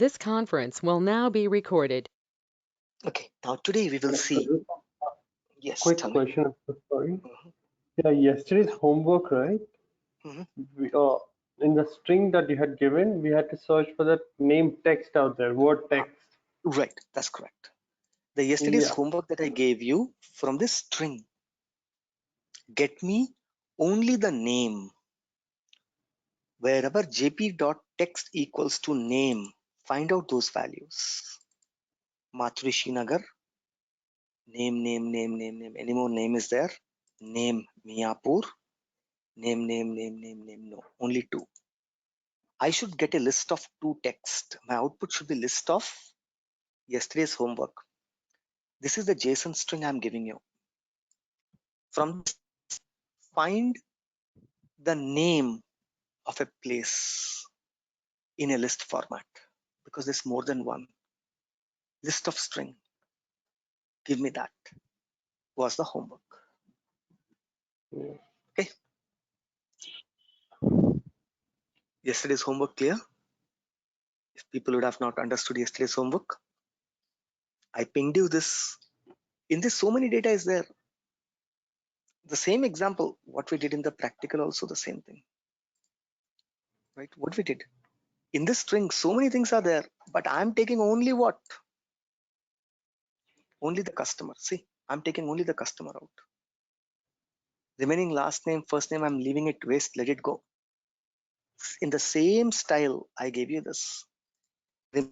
This conference will now be recorded. Okay, now today we will see. Yes, Quick tell me. question, I'm so sorry. Mhm. Yeah, yesterday's homework, right? Mhm. We, in the string that you had given, we had to search for that name text out there, word text. Right, that's correct. The yesterday's Yeah. homework that I gave you, from this string, get me only the name. Wherever jp.text equals to name, find out those values. Maturishi Nagar, name. Any more name is there? Name Miapur, name. No, only two. I should get a list of two text. My output should be list of yesterday's homework. This is the JSON string I'm giving you. From this, find the name of a place in a list format, because there's more than one. List of string, give me that, was the homework. Yeah. Okay. Yesterday's homework clear? If people would have not understood yesterday's homework, I pinged you this. In this, so many data is there. The same example, what we did in the practical, also the same thing. Right? What we did. In this string, so many things are there, but I'm taking only what? Only the customer. See, I'm taking only the customer out. Remaining last name, first name, I'm leaving it waste, let it go. In the same style, I gave you this. We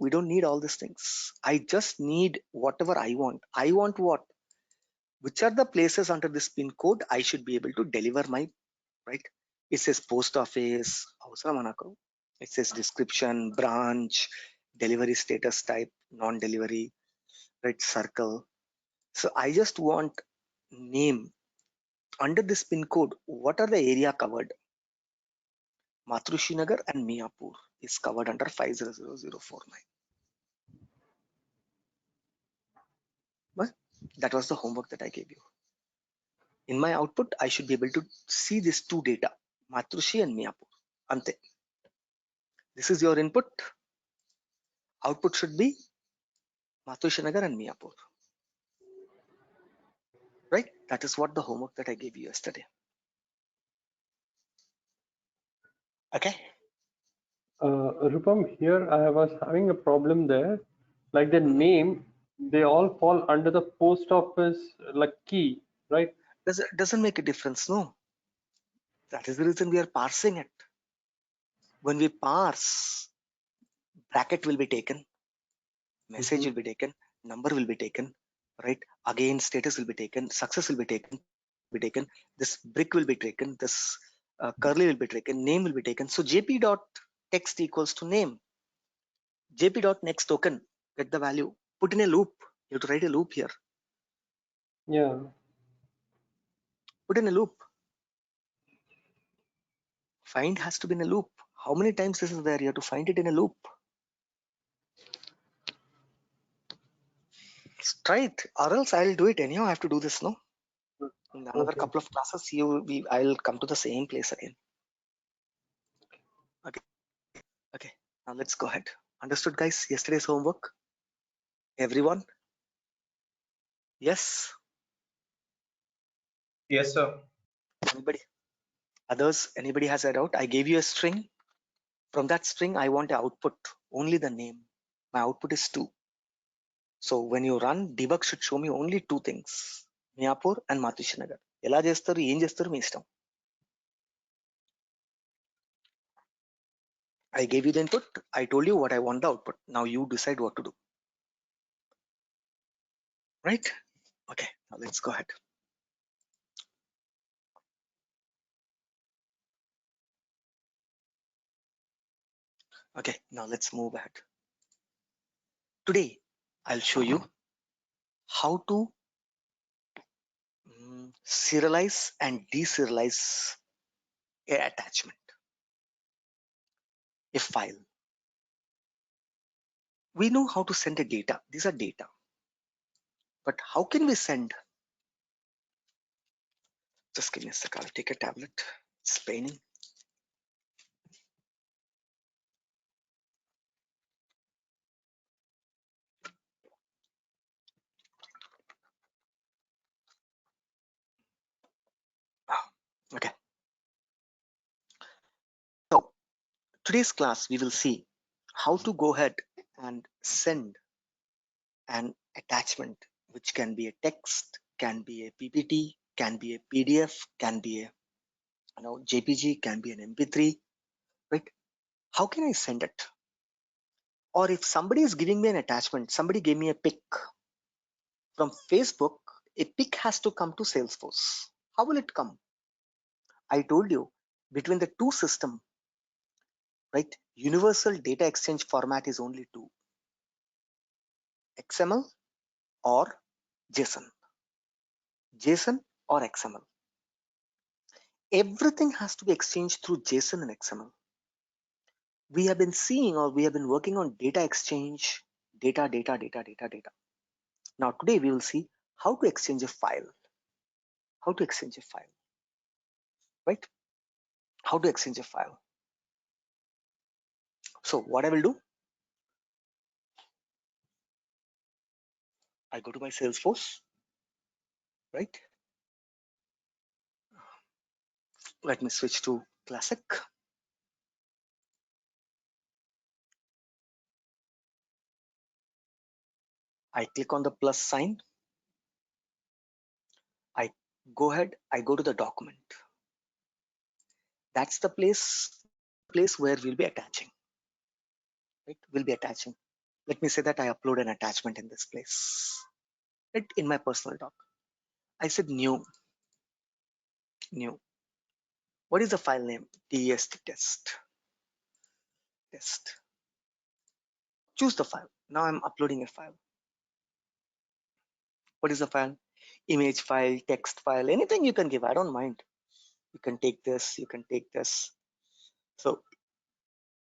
don't need all these things. I just need whatever I want. I want what? Which are the places under this pin code I should be able to deliver my, right? It says post office, it says description, branch, delivery status type, non-delivery, right? Circle. So I just want name under this pin code. What are the area covered? Matrushi Nagar and Miapur is covered under 500049. But that was the homework that I gave you. In my output, I should be able to see these two data, Matrushi and Miapur. Ante. This is your input. Output should be Matrushi Nagar and Miapur. Right? That is what the homework that I gave you yesterday. Okay. Rupam, here I was having a problem there. Like the name, they all fall under the post office like key, right? Doesn't make a difference, no. That is the reason we are parsing it. When we parse, bracket will be taken, message will be taken, number will be taken, right? Again, status will be taken, success will be taken, this brick will be taken, this curly will be taken, name will be taken. So jp.text equals to name. jp.next token, get the value, put in a loop. You have to write a loop here. Yeah. Put in a loop. Find has to be in a loop. How many times this is there? You have to find it in a loop. Try it, or else I'll do it anyhow. I have to do this, no? In another couple of classes, I'll come to the same place again. Okay, now let's go ahead. Understood, guys? Yesterday's homework? Everyone? Yes? Yes, sir. Anybody? Others? Anybody has a doubt? I gave you a string. From that string, I want an output. Only the name. My output is 2. So when you run, debug should show me only 2 things. Miapur and Matishinagar. ఎలా చేస్తారు ఏం చేస్తారు మీ ఇష్టం. I gave you the input. I told you what I want the output. Now you decide what to do. Right? Okay, now let's go ahead. Okay, now let's move ahead. Today, I'll show you how to serialize and deserialize a attachment, a file. We know how to send a data. These are data. But how can we send? Just give me a sec. I'll take a tablet. It's paining. Today's class, we will see how to go ahead and send an attachment, which can be a text, can be a PPT, can be a PDF, can be a JPG, can be an MP3, right? How can I send it? Or if somebody is giving me an attachment, somebody gave me a pic from Facebook, a pic has to come to Salesforce. How will it come? I told you between the two system, right? Universal data exchange format is only two: XML or JSON. JSON or XML. Everything has to be exchanged through JSON and XML. We have been seeing, or we have been working on data exchange, data. Now today we will see how to exchange a file. How to exchange a file, right? How to exchange a file. So what I will do, I go to my Salesforce, right? Let me switch to Classic. I click on the plus sign. I go ahead, I go to the document. That's the place where we'll be attaching, right? We'll be attaching. Let me say that I upload an attachment in this place, right? In my personal doc. I said new. What is the file name? test. Choose the file. Now I'm uploading a file. What is the file? Image file, text file, anything you can give. I don't mind. You can take this, you can take this. So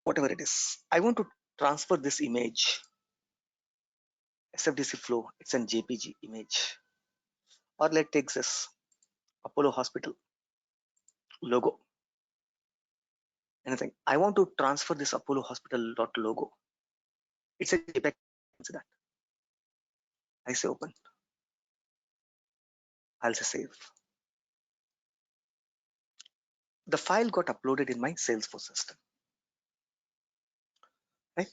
whatever it is, I want to transfer this image. SFDC flow, it's an JPG image. Or let's take this Apollo Hospital logo. Anything. I want to transfer this Apollo Hospital logo. It's a JPEG. That. I say open. I'll say save. The file got uploaded in my Salesforce system, right?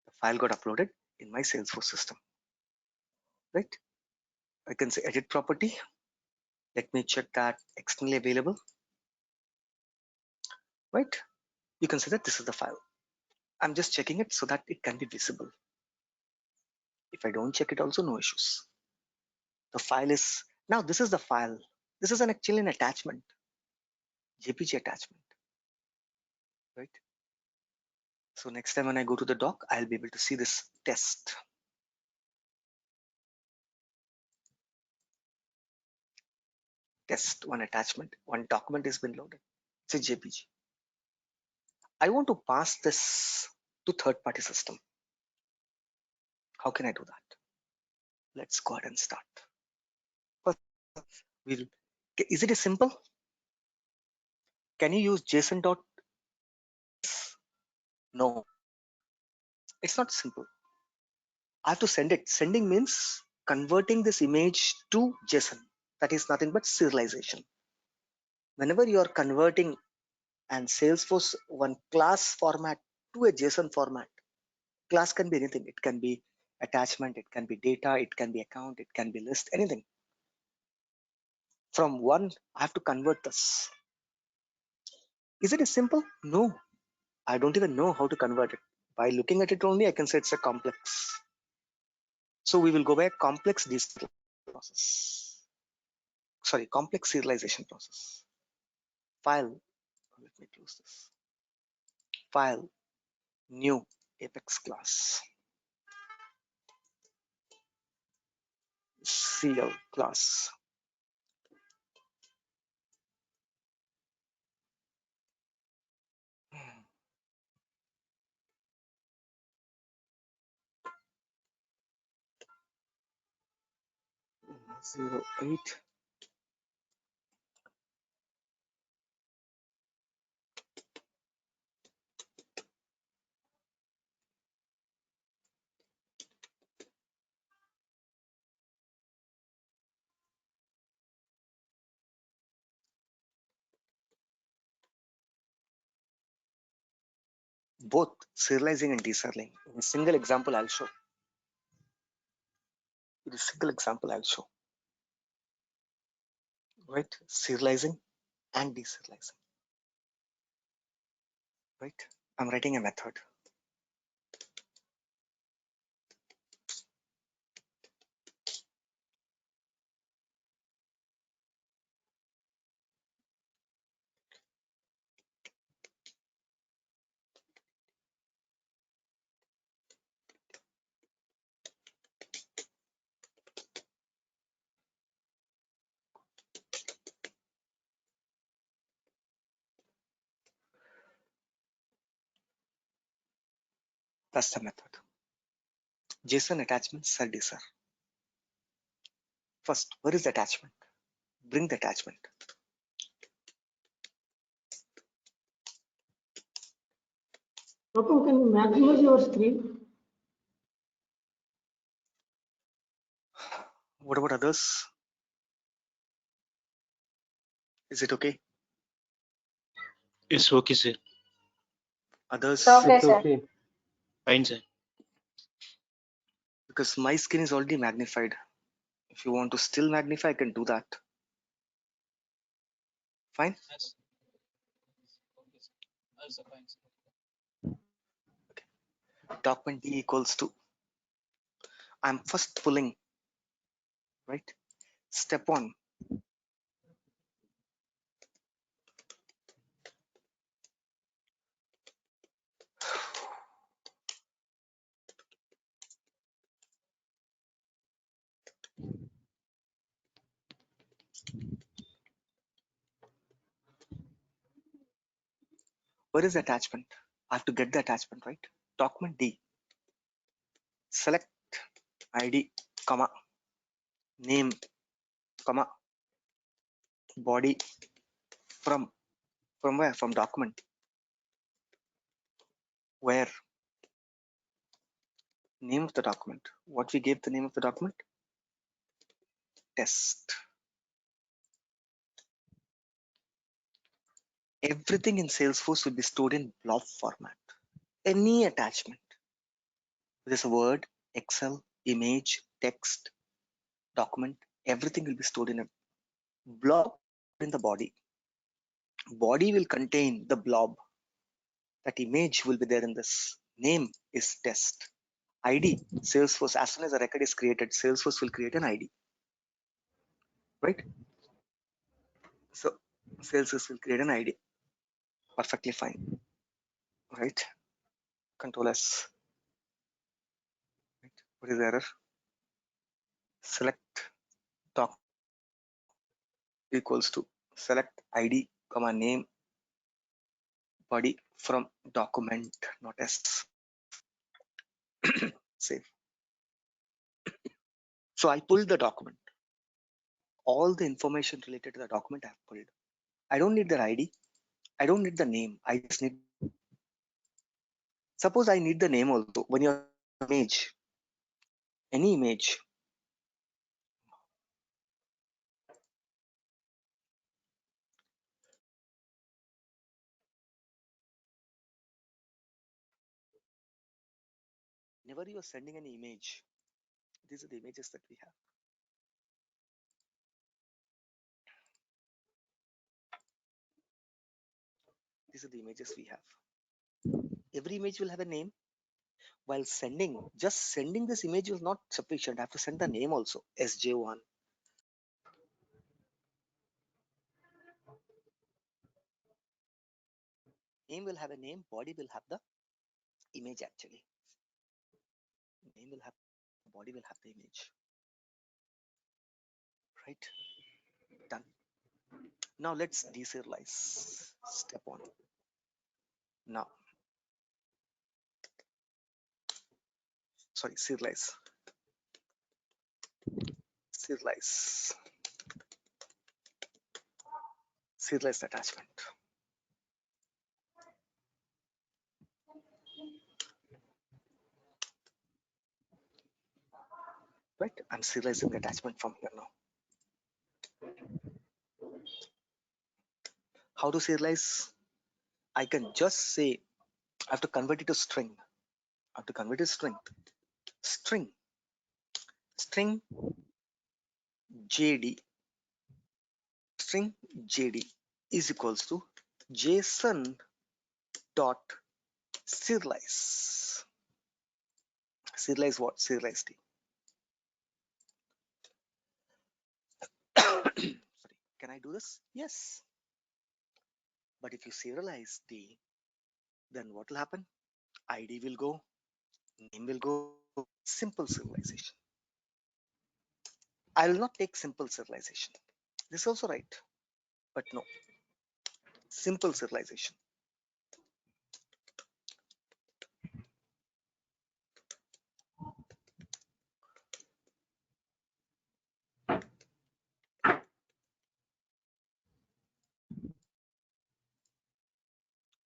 The file got uploaded in my Salesforce system, right? I can say edit property. Let me check that externally available, right? You can say that this is the file. I'm just checking it so that it can be visible. If I don't check it also, no issues. The file is, now this is the file. This is actually an attachment, JPG attachment, right? So next time when I go to the doc, I'll be able to see this test. Test one attachment, one document has been loaded. It's a JPG. I want to pass this to third-party system. How can I do that? Let's go ahead and start. First, is it a simple? Can you use JSON dot? No, it's not simple. I have to send it. Sending means converting this image to JSON. That is nothing but serialization. Whenever you are converting and Salesforce one class format to a JSON format, class can be anything. It can be attachment, it can be data, it can be account, it can be list, anything. From one, I have to convert this. Is it a simple? No, I don't even know how to convert it. By looking at it only, I can say it's a complex. So we will go by a complex process. Sorry, complex serialization process. File, let me close this. File, new Apex class. CL class. Zero 08. both serializing and deserializing. In a single example, I'll show. In a single example, I'll show. Right? Serializing and deserializing. Right? I'm writing a method. That's the method. Json attachment ser deser. First, where is the attachment? Bring the attachment. Gautam, can you maximize your screen? What about others? Is it okay? It's okay, sir. Others? Okay, It's sir. okay. Fine, sir. Because my screen is already magnified. If you want to still magnify, I can do that. Fine? Okay. Document D equals to, I'm first pulling, right? Step 1. Where is the attachment? I have to get the attachment, right? Document D. Select ID, comma, name, comma, body from where? From document. Where? Name of the document. What we gave the name of the document? Test. Everything in Salesforce will be stored in blob format. Any attachment. There's a word, Excel, image, text, document, everything will be stored in a blob in the body. Body will contain the blob. That image will be there in this. Name is test. ID, Salesforce, as soon as a record is created, Salesforce will create an ID. Right? So Salesforce will create an ID. Perfectly fine. Right? Control S. Right? What is the error? Select doc equals to select ID, comma name, body from document, not S. Save. So I pulled the document. All the information related to the document I have pulled. I don't need their ID. I don't need the name. I just need. Suppose I need the name also. When your image, any image, whenever you are sending an image, these are the images that we have. These are the images we have. Every image will have a name. While sending, just sending this image is not sufficient. I have to send the name also, SJ1. Name will have a name, body will have the image actually. Name will have, body will have the image. Right? Done. Now let's deserialize. Step 1. Now, sorry, serialize. Serialize. Serialize the attachment. Right? I'm serializing the attachment from here now. How to serialize? I can just say I have to convert it to string. I have to convert it to string. String JD. String JD is equals to Json dot serialize. Serialize what? Serialize D. Sorry. Can I do this? Yes. But if you serialize D, then what will happen? ID will go, name will go, simple serialization. I will not take simple serialization. This is also right, but no. Simple serialization.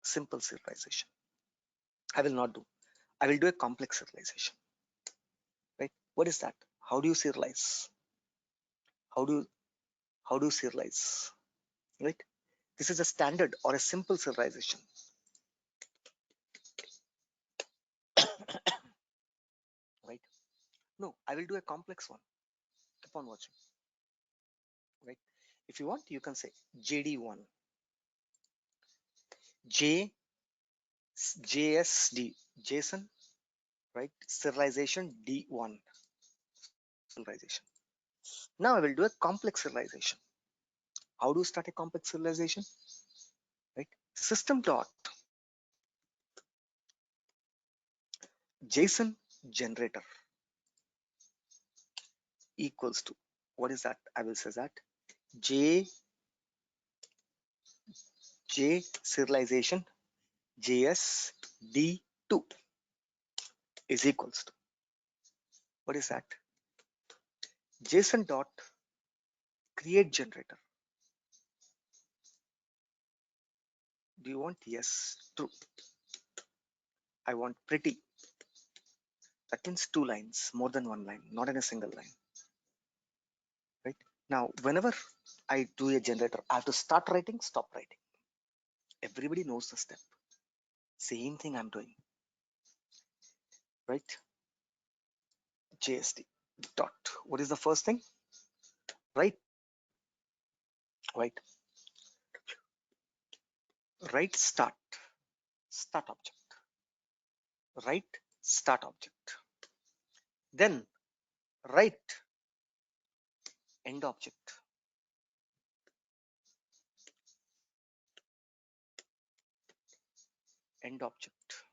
Simple serialization. I will not do. I will do a complex serialization. Right? What is that? How do you serialize? How do you serialize? Right? This is a standard or a simple serialization. Right? No, I will do a complex one. Keep on watching. Right? If you want, you can say JD1, JSD, JSON, right? Serialization D1, serialization. Now I will do a complex serialization. How do you start a complex serialization? Right? System dot JSON generator equals to, what is that? I will say that J serialization JSD2 is equals to, what is that? JSON dot create generator. Do you want? Yes, true. I want pretty. That means 2 lines, more than 1 line, not in a single line. Right? Now, whenever I do a generator, I have to start writing, stop writing. Everybody knows the step. Same thing I'm doing. Right? JSD dot. What is the first thing? Right? Right. Write start object. Write start object. Then write end object. End object.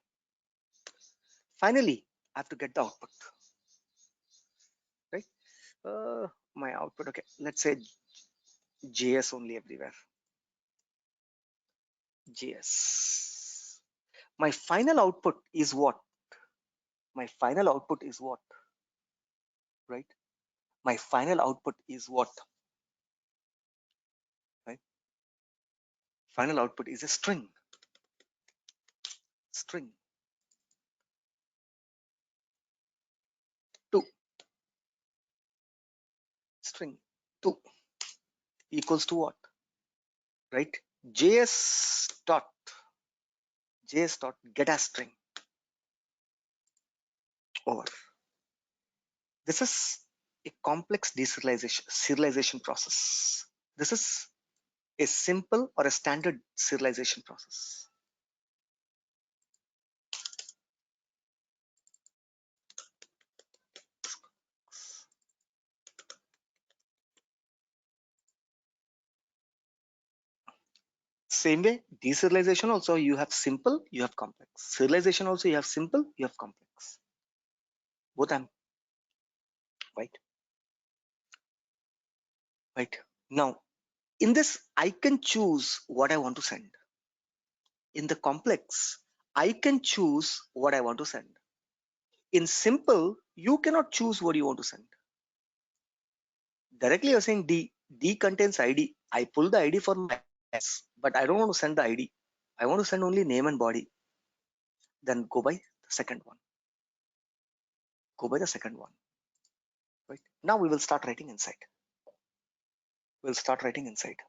Finally, I have to get the output. Right? My output. Okay. Let's say JS only everywhere. JS. My final output is what? My final output is what? Right? My final output is what? Right? Final output is a string. String 2. String 2 equals to what? Right? JS dot get a string over. This is a complex serialization process. This is a simple or a standard serialization process. Same way, deserialization also you have simple, you have complex. Serialization also you have simple, you have complex. Both I'm right. Right. Now, in this, I can choose what I want to send. In the complex, I can choose what I want to send. In simple, you cannot choose what you want to send. Directly you're saying D contains ID. I pull the ID for my S, but I don't want to send the ID. I want to send only name and body. Then go by the second one. Go by the second one. Right. Now we will start writing inside. We'll start writing inside.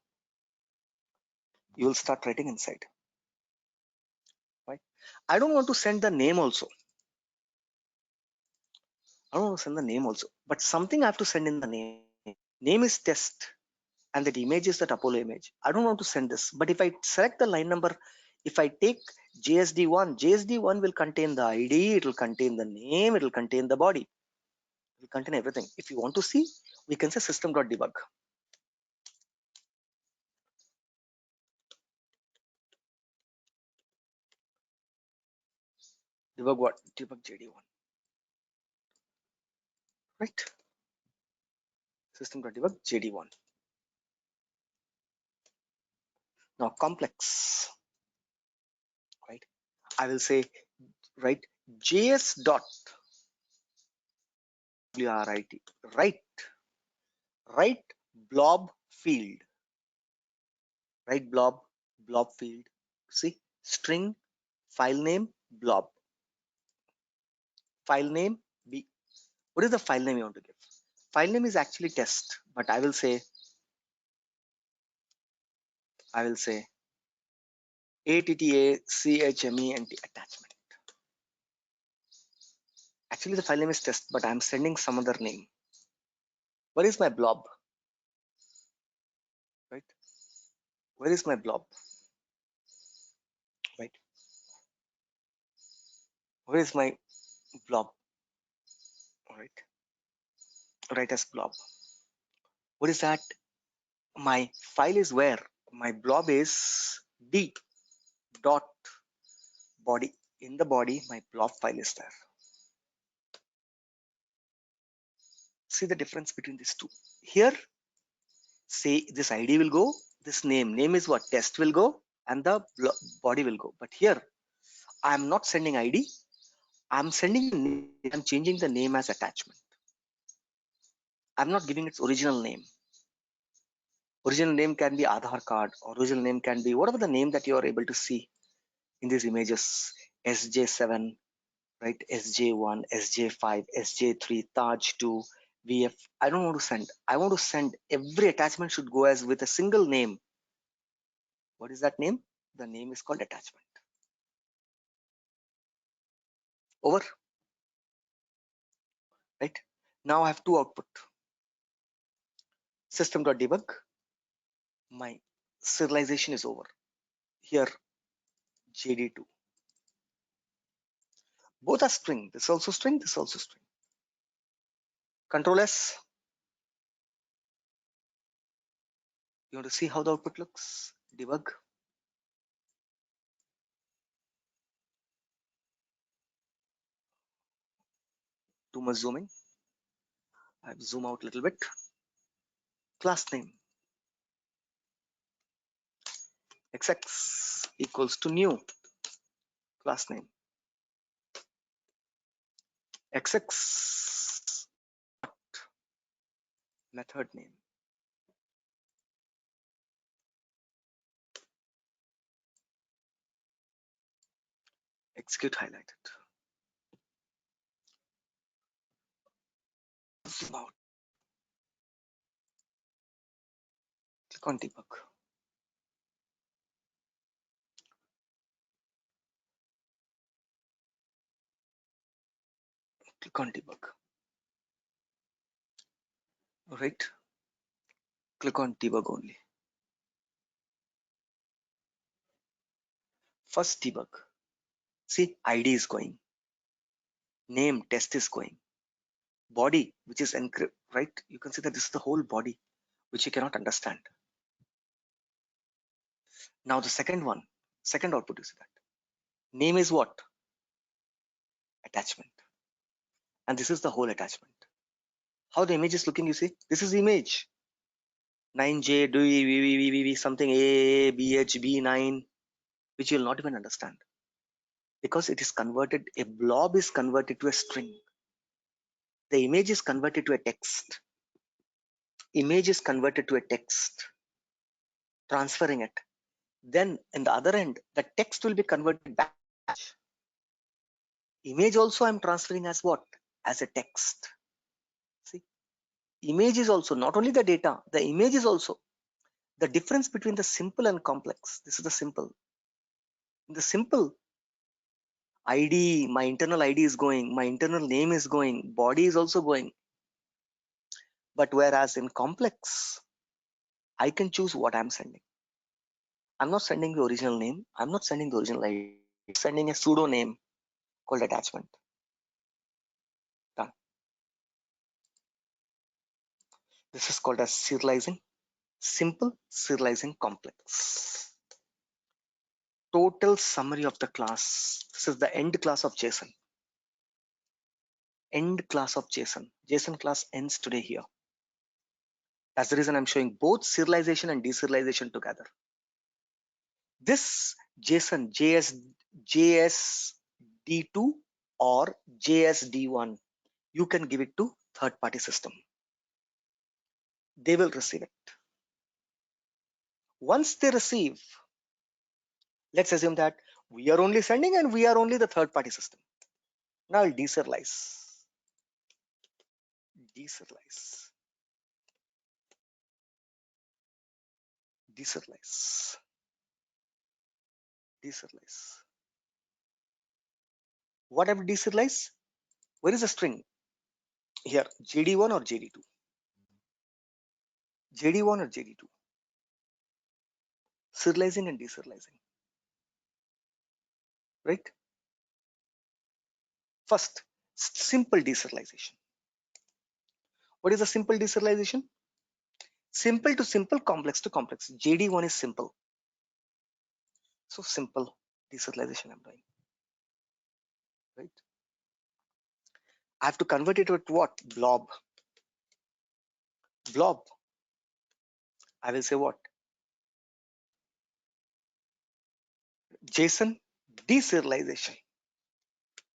You will start writing inside. Right. I don't want to send the name also. I don't want to send the name also, but something I have to send in the name. Name is test, and that image is that Apollo image. I don't want to send this, but if I select the line number, if I take JSD1, JSD1 will contain the ID, it will contain the name, it will contain the body, it will contain everything. If you want to see, we can say system.debug. Debug what? Debug JD1. Right? System.debug JD1. Now complex. Right? I will say, right, JS dot WRIT. Right blob field. Right blob field. See, string file name blob. File name B. What is the file name you want to give? File name is actually test, but I will say ATTACHMENT attachment. Actually, the file name is test, but I'm sending some other name. Where is my blob? Right? Where is my blob? Right? Where is my blob? Right? Write as blob. What is that? My file is where? My blob is D dot body. In the body, my blob file is there. See the difference between these two. Here, say this ID will go, this name is what? Test will go, and the body will go. But here, I am not sending ID. I'm sending name. I'm changing the name as attachment. I'm not giving its original name. Original name can be Aadhaar card. Original name can be whatever the name that you are able to see in these images. SJ7, right? SJ1, SJ5, SJ3, Taj2, VF. I don't want to send. I want to send. Every attachment should go as with a single name. What is that name? The name is called attachment. Over. Right? Now I have two output. System.debug. My serialization is over. Here, JD2. Both are string. This is also string. This is also string. Control S. You want to see how the output looks? Debug. Too much zooming. I have zoom out a little bit. Class name. XX equals to new class name. XX method name. Execute highlighted. Zoom out. Click on debug. Click on debug. Right. Click on debug only. First debug. See, ID is going. Name test is going. Body, which is encrypt, right? You can see that this is the whole body, which you cannot understand. Now the second one, second output, you see that. Name is what? Attachment. And this is the whole attachment. How the image is looking, you see? This is image. 9J, DV, something A, BH, B9, which you will not even understand. Because it is converted, a blob is converted to a string. The image is converted to a text. Image is converted to a text. Transferring it. Then in the other end, the text will be converted back. Image also I'm transferring as what? As a text. See, image is also not only the data, the image is also. The difference between the simple and complex. This is the simple. In the simple, ID, my internal ID is going, my internal name is going, body is also going. But whereas in complex, I can choose what I'm sending. I'm not sending the original name. I'm not sending the original ID. I'm sending a pseudo name called attachment. Done. This is called as serializing. Simple, serializing, complex. Total summary of the class. This is the end class of JSON. End class of JSON. JSON class ends today here. That's the reason I'm showing both serialization and deserialization together. This JSON, JSD2 or JSD1, you can give it to third-party system. They will receive it. Once they receive, let's assume that we are only sending and we are only the third-party system. Now I'll deserialize. Deserialize. Deserialize. Deserialize. What have deserialized? Where is the string? Here, JD1 or JD2? JD1 or JD2? Serializing and deserializing. Right? First, simple deserialization. What is a simple deserialization? Simple to simple, complex to complex. JD1 is simple. So simple deserialization I'm doing. Right? I have to convert it to what? Blob. Blob. I will say what? JSON deserialization.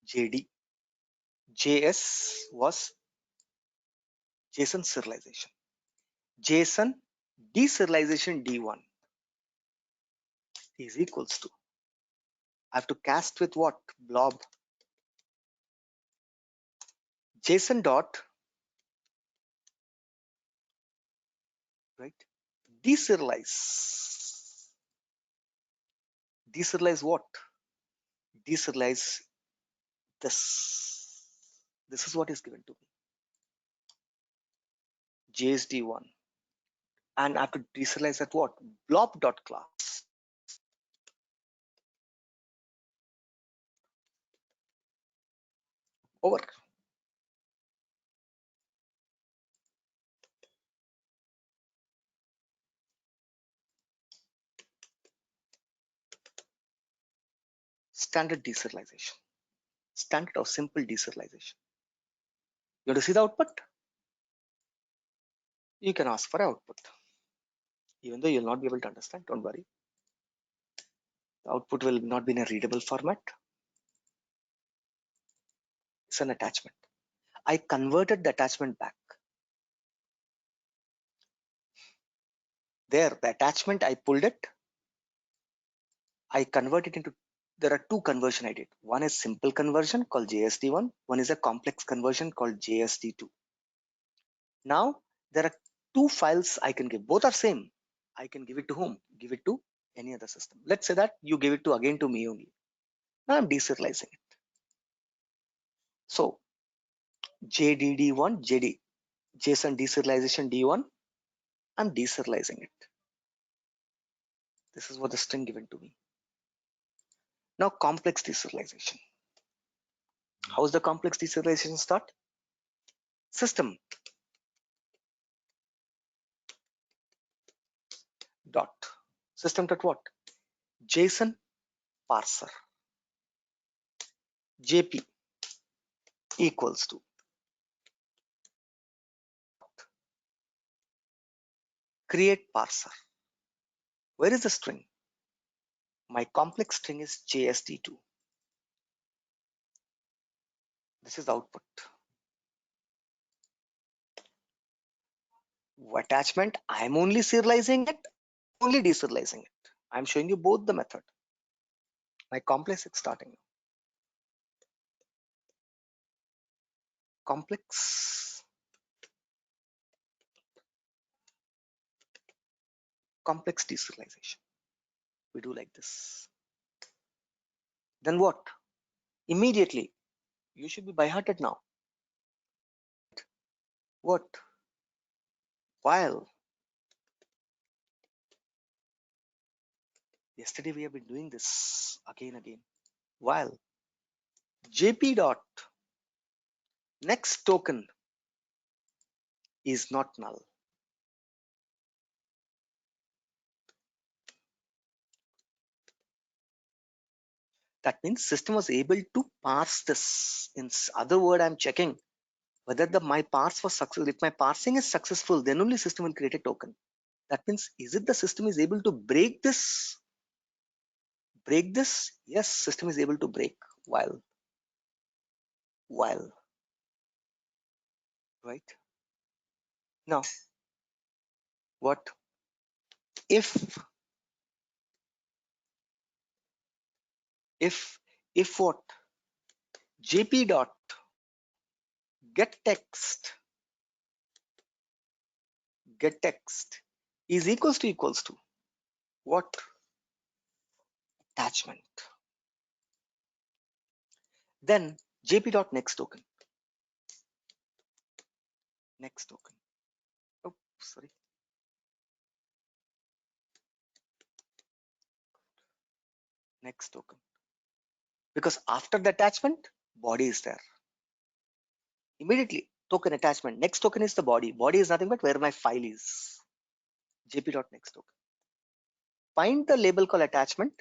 JD. JS was JSON serialization. JSON deserialization D1 is equals to, I have to cast with what? Blob. JSON dot, right? Deserialize. Deserialize what? Deserialize this. This is what is given to me. JSD1. And I have to deserialize at what? Blob dot class. Over. Standard deserialization. Standard or simple deserialization. You want to see the output? You can ask for output. Even though you'll not be able to understand, don't worry. The output will not be in a readable format. It's an attachment. I converted the attachment back. There, the attachment, I pulled it. I converted into, there are two conversion I did. One is simple conversion called JSD1. One is a complex conversion called JSD2. Now, there are two files I can give. Both are same. I can give it to whom? Give it to any other system. Let's say that you give it to again to me only. Now I'm deserializing it. So JDD1, JSON deserialization D1, I'm deserializing it. This is what the string given to me. Now complex deserialization. How is the complex deserialization start? System dot system dot what? JSON parser JP equals to create parser. Where is the string? My complex string is JSD2. This is the output. Attachment, I'm only serializing it, only deserializing it. I'm showing you both the method. My complex is starting. Complex deserialization. We do like this. Then what? Immediately, you should be by-hearted now. What? While yesterday we have been doing this again. While JP dot next token is not null. That means system was able to parse this. In other word, I'm checking whether my parse was successful. If my parsing is successful, then only system will create a token. That means, is it the system is able to break this? Break this? Yes, system is able to break while, right? Now, what if what JP dot get text is equals to what? Attachment. Then JP dot next token. Oh, sorry. Next token. Because after the attachment, body is there. Immediately, token attachment. Next token is the body. Body is nothing but where my file is. JP dot next token. Find the label called attachment,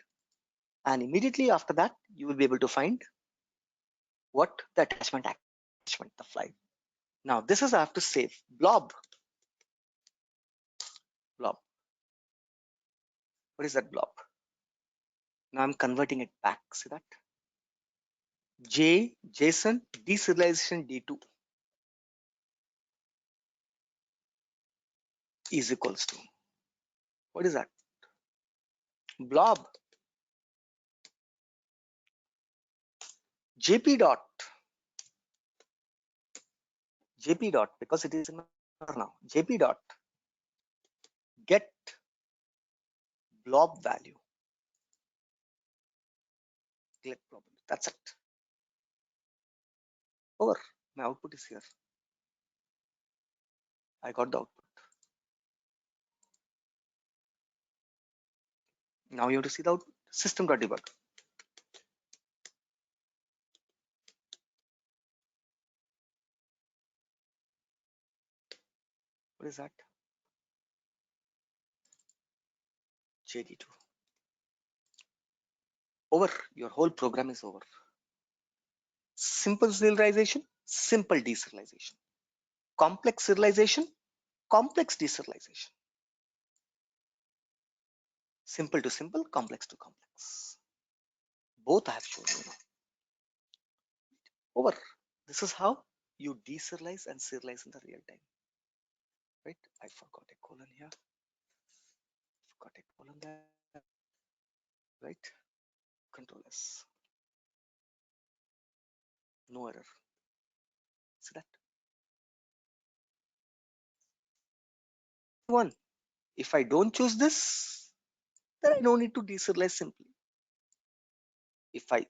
and immediately after that, you will be able to find what the attachment, the file. Now, this is I have to save blob. What is that blob? Now I'm converting it back. See that? JSON deserialization D2 is equals to, what is that? Blob JP dot because it is in now JP dot get blob value. Click blob. That's it. Over. My output is here. I got the output. Now you have to see the output. System.debug. What is that? JD2. Over. Your whole program is over. Simple serialization, simple deserialization. Complex serialization, complex deserialization. Simple to simple, complex to complex. Both I have shown you now. Over. This is how you deserialize and serialize in the real time. Right? I forgot a colon here. Forgot a colon there. Right? Control S. No error. See that? One. If I don't choose this, then I don't need to deserialize simply. If I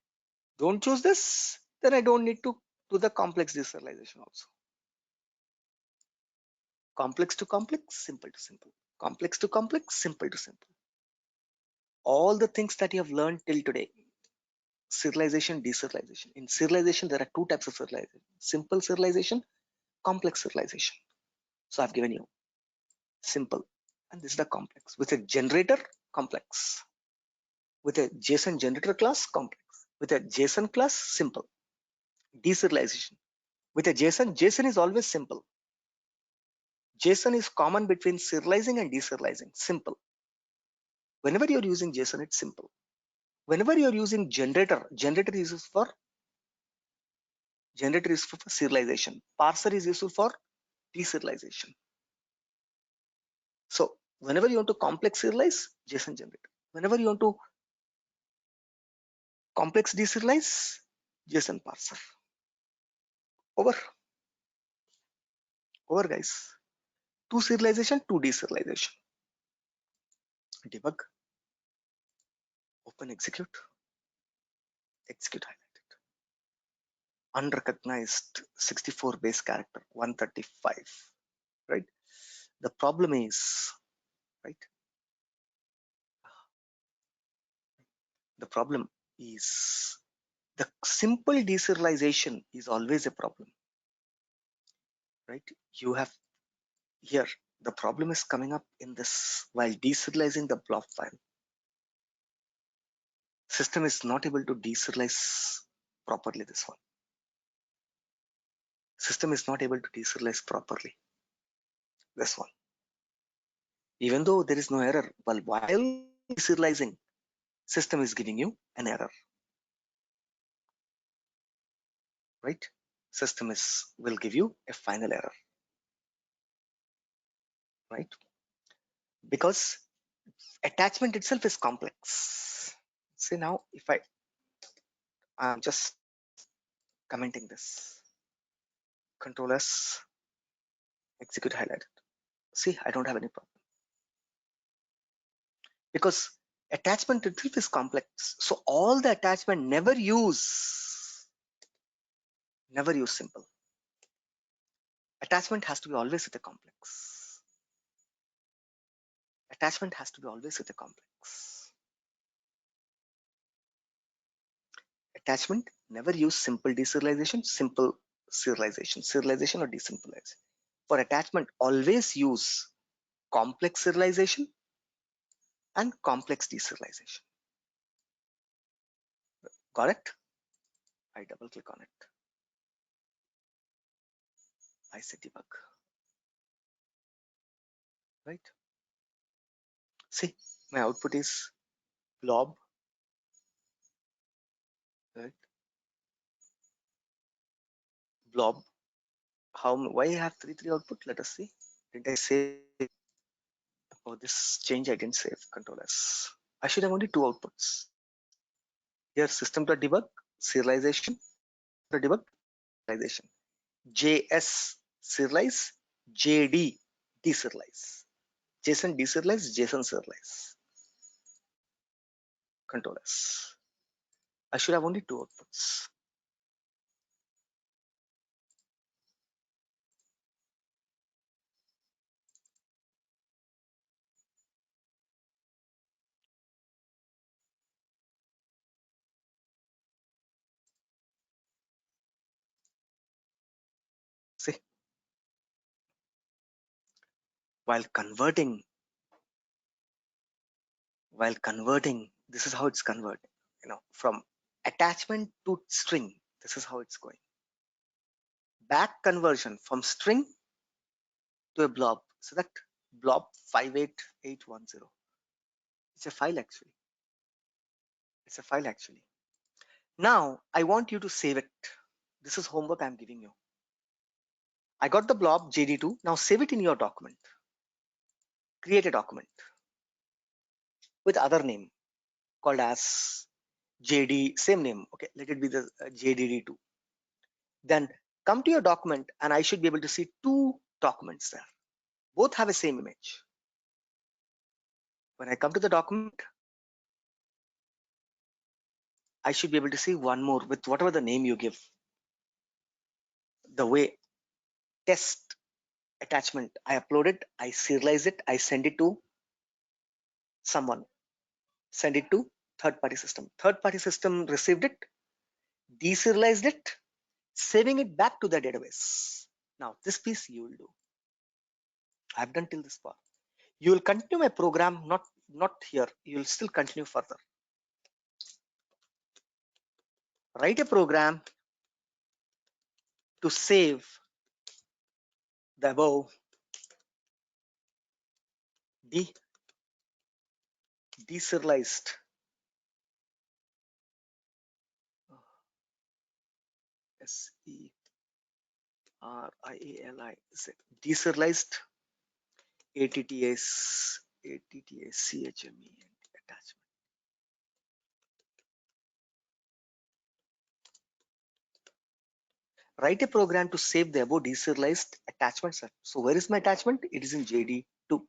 don't choose this, then I don't need to do the complex deserialization also. Complex to complex, simple to simple. Complex to complex, simple to simple. All the things that you have learned till today, serialization, deserialization. In serialization, there are two types of serialization: simple serialization, complex serialization. So I've given you simple, and this is the complex. With a generator, complex. With a JSON generator class, complex. With a JSON class, simple. Deserialization. With a JSON is always simple. JSON is common between serializing and deserializing. Simple. Whenever you're using JSON, it's simple. Whenever you're using generator is used for serialization. Parser is useful for deserialization. So whenever you want to complex serialize, JSON generator. Whenever you want to complex deserialize, JSON parser. Over guys. To serialization, to deserialization. Debug, open, execute highlighted. unrecognized 64 base character 135, right? The problem is, right, the problem is the simple deserialization is always a problem, right? You have here, the problem is coming up in this while deserializing the blob file. System is not able to deserialize properly this one. System is not able to deserialize properly this one. Even though there is no error, well, while deserializing, system is giving you an error, right? System will give you a final error, right? Because attachment itself is complex. See now, if I'm just commenting this, Control S, execute highlighted. See, I don't have any problem because attachment itself is complex. So all the attachment never use simple. Attachment has to be always with a complex. Attachment has to be always with a complex. Attachment never use simple deserialization, simple serialization or decentralization. For attachment, always use complex serialization and complex deserialization. Got it? I double click on it. I say debug. Right? See, my output is blob. Right? Blob. Why I have 3 output? Let us see. Did I save? Oh, this change I didn't save. Control S. I should have only 2 outputs. Here system.debug, serialization, debug, serialization. JS serialize, JD deserialize. JSON deserialize, JSON serialize. Control S. I should have only 2 outputs. See, while converting, this is how it's converted. From attachment to string, this is how it's going. Back conversion from string to a blob. So that blob 58810. It's a file actually. It's a file actually. Now I want you to save it. This is homework I'm giving you. I got the blob JD2. Now save it in your document. Create a document with other name called as JD, same name. Okay, let it be the JDD2. Then come to your document and I should be able to see 2 documents there. Both have a same image. When I come to the document, I should be able to see one more with whatever the name you give. The way test attachment, I upload it, I serialize it, I send it to someone, send it to third-party system. Third-party system received it, deserialized it, saving it back to the database. Now this piece you will do. I've done till this part. You will continue my program, not here. You will still continue further. Write a program to save the above deserialized SERIALIZ deserialized ATTS CHME attachment. Write a program to save the above deserialized attachments. So where is my attachment? It is in JD2.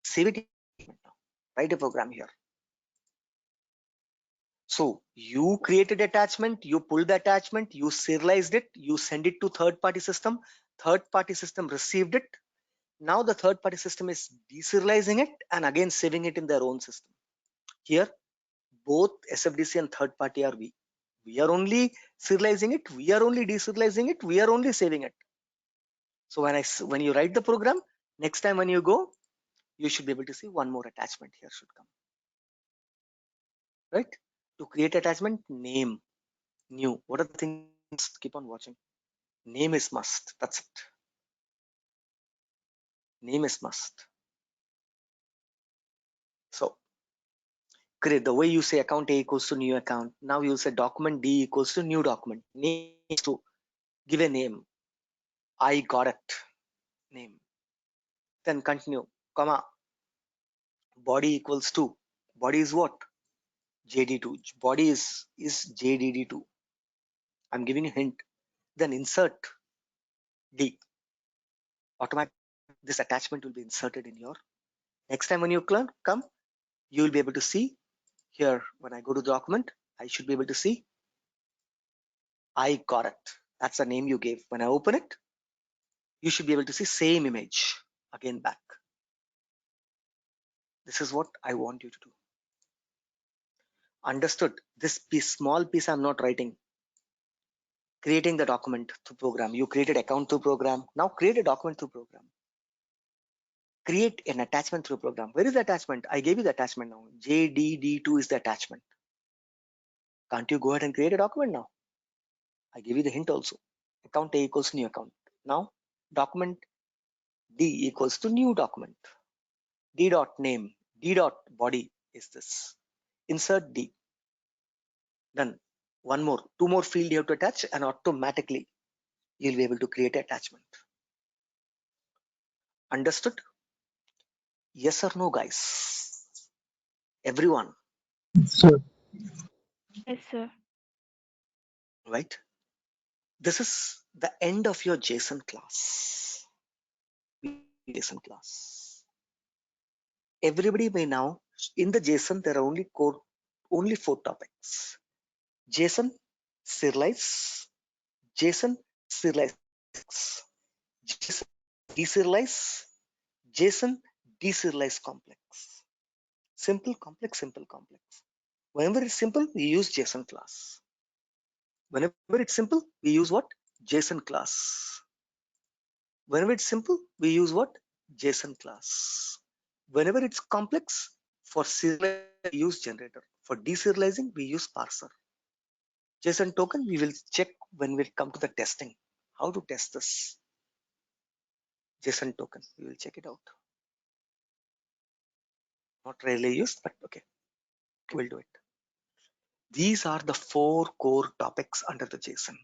Save it now. Write a program here. So you created attachment, you pulled the attachment, you serialized it, you send it to third party system received it. Now the third party system is deserializing it and again saving it in their own system. Here both SFDC and third party are we. We are only serializing it, we are only deserializing it, we are only saving it. So when you write the program, next time when you go, you should be able to see one more attachment here should come. Right? To create attachment, name, new. What are the things? Keep on watching. Name is must. That's it. Name is must. So create the way you say account A equals to new account. Now you'll say document D equals to new document. Name is to give a name. I got it. Name. Then continue. Comma. Body equals to. Body is what? JD2. Body is JDD2. I'm giving a hint. Then insert D. Automatically this attachment will be inserted in your. Next time when you come, you will be able to see here when I go to the document, I should be able to see I got it. That's the name you gave. When I open it, you should be able to see same image again back. This is what I want you to do. Understood? This piece, small piece I'm not writing. Creating the document through program. You created account through program. Now create a document through program. Create an attachment through program. Where is the attachment? I gave you the attachment now. JDD2 is the attachment. Can't you go ahead and create a document now? I give you the hint also. Account A equals new account. Now document D equals to new document. D dot name, D dot body is this. Insert D. Done. One more, two more field you have to attach and automatically you'll be able to create an attachment. Understood? Yes or no, guys? Everyone. Sir. Yes, sir. Right? This is the end of your JSON class. JSON class. Everybody may now, in the JSON, there are only 4 topics. JSON, serialize, JSON, serialize, JSON, deserialize, JSON, deserialize complex. Simple, complex, simple, complex. Whenever it's simple, we use JSON class. Whenever it's simple, we use what? JSON class. Whenever it's simple, we use what? JSON class. Whenever it's complex, for serializing, we use generator. For deserializing, we use parser. JSON token, we will check when we come to the testing. How to test this? JSON token, we will check it out. Not rarely used, but okay, we'll do it. These are the 4 core topics under the JSON.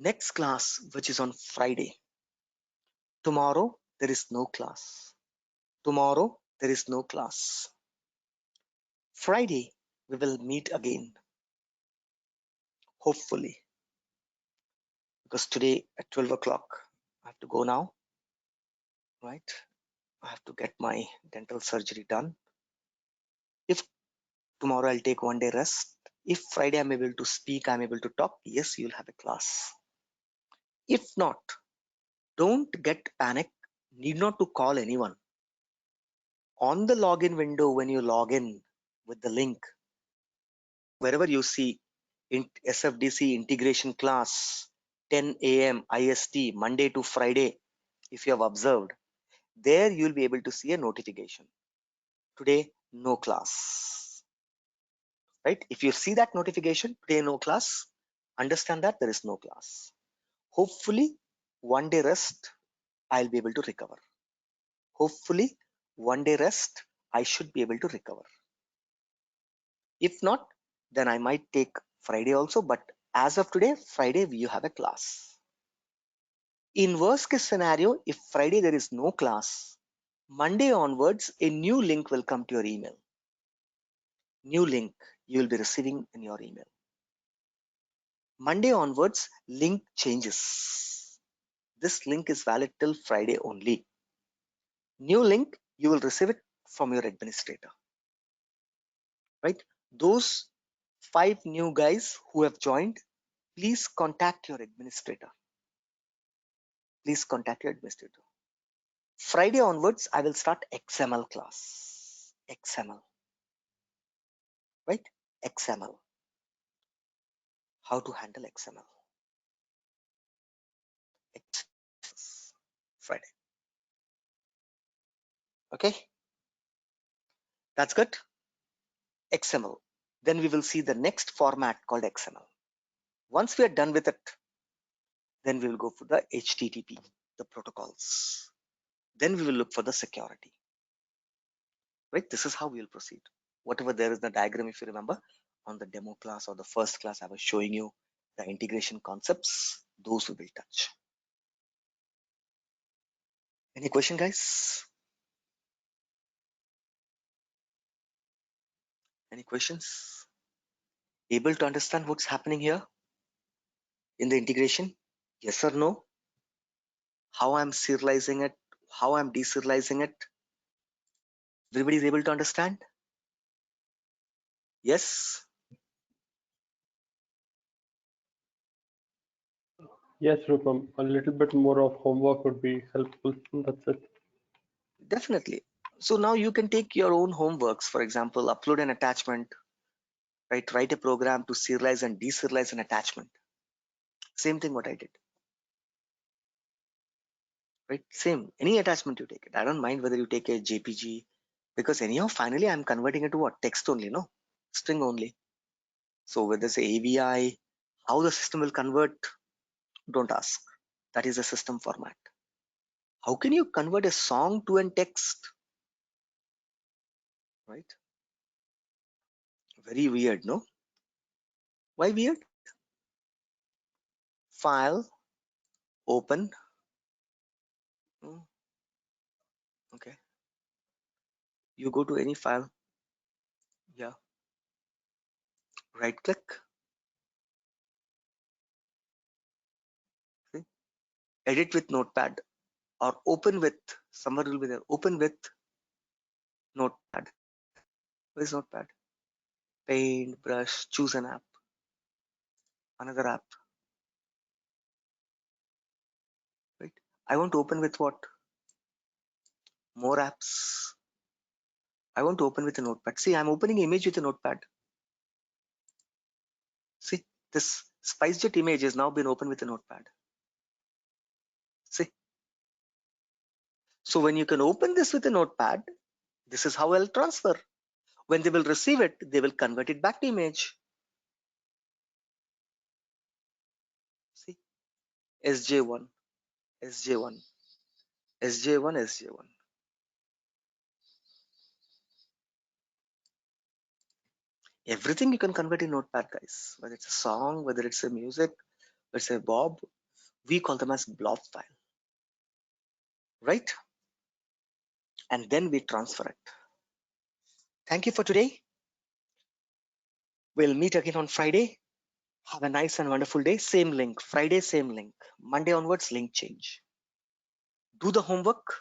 Next class, which is on Friday. Tomorrow, there is no class. Tomorrow, there is no class. Friday, we will meet again. Hopefully. Because today at 12 o'clock, I have to go now. Right? I have to get my dental surgery done. If tomorrow I'll take one day rest. If Friday I'm able to speak, I'm able to talk, yes, you'll have a class. If not, don't get panic. Need not to call anyone. On the login window, when you log in with the link, wherever you see in SFDC integration class, 10 a.m. IST, Monday to Friday, if you have observed, there you'll be able to see a notification. Today, no class. Right? If you see that notification, today no class, understand that there is no class. Hopefully, one day rest, I'll be able to recover. Hopefully, one day rest, I should be able to recover. If not, then I might take Friday also, but as of today, Friday, you have a class. In worst case scenario, if Friday there is no class, Monday onwards, a new link will come to your email. New link you will be receiving in your email. Monday onwards, link changes. This link is valid till Friday only. New link, you will receive it from your administrator. right? Those 5 new guys who have joined, please contact your administrator. Please contact your administrator. Friday onwards, I will start XML class. XML, right? XML. How to handle XML. Friday. Okay, that's good. XML. Then we will see the next format called XML. Once we are done with it, then we will go for the HTTP, the protocols. Then we will look for the security. Right? This is how we will proceed. Whatever there is in the diagram, if you remember, on the demo class or the first class, I was showing you the integration concepts. Those we will touch. Any question, guys? Any questions? Able to understand what's happening here in the integration? Yes or no? How I'm serializing it? How I'm deserializing it? Everybody is able to understand? Yes? Yes, Rupam. A little bit more of homework would be helpful. That's it. Definitely. So now you can take your own homeworks. For example, upload an attachment, right? Write a program to serialize and deserialize an attachment. Same thing what I did, right? Same, any attachment you take it. I don't mind whether you take a JPG, because anyhow, finally I'm converting it to what? Text only, no? String only. So whether it's AVI, how the system will convert, don't ask. That is a system format. How can you convert a song to a text, right? Very weird, no? Why weird? File, open. Okay, you go to any file, yeah, right click, see? Edit with notepad, or open with, somewhere will be there, open with notepad. Where is notepad? Paint, brush, choose an app, another app, right? I want to open with what? More apps. I want to open with a notepad. See, I'm opening image with a notepad. See, this SpiceJet image has now been opened with a notepad. See, so when you can open this with a notepad, this is how I'll transfer. When they will receive it, they will convert it back to image. See, SJ1, SJ1, SJ1, SJ1. Everything you can convert in notepad, guys. Whether it's a song, whether it's a music, whether it's a bob, we call them as blob file, right? And then we transfer it. Thank you for today. We'll meet again on Friday. Have a nice and wonderful day. Same link. Friday, same link. Monday onwards, link change. Do the homework.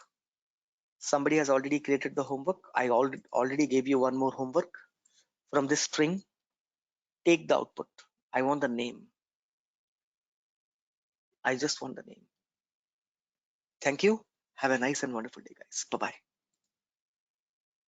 Somebody has already created the homework. I already gave you one more homework. From this string, take the output. I want the name. I just want the name. Thank you. Have a nice and wonderful day, guys. Bye-bye.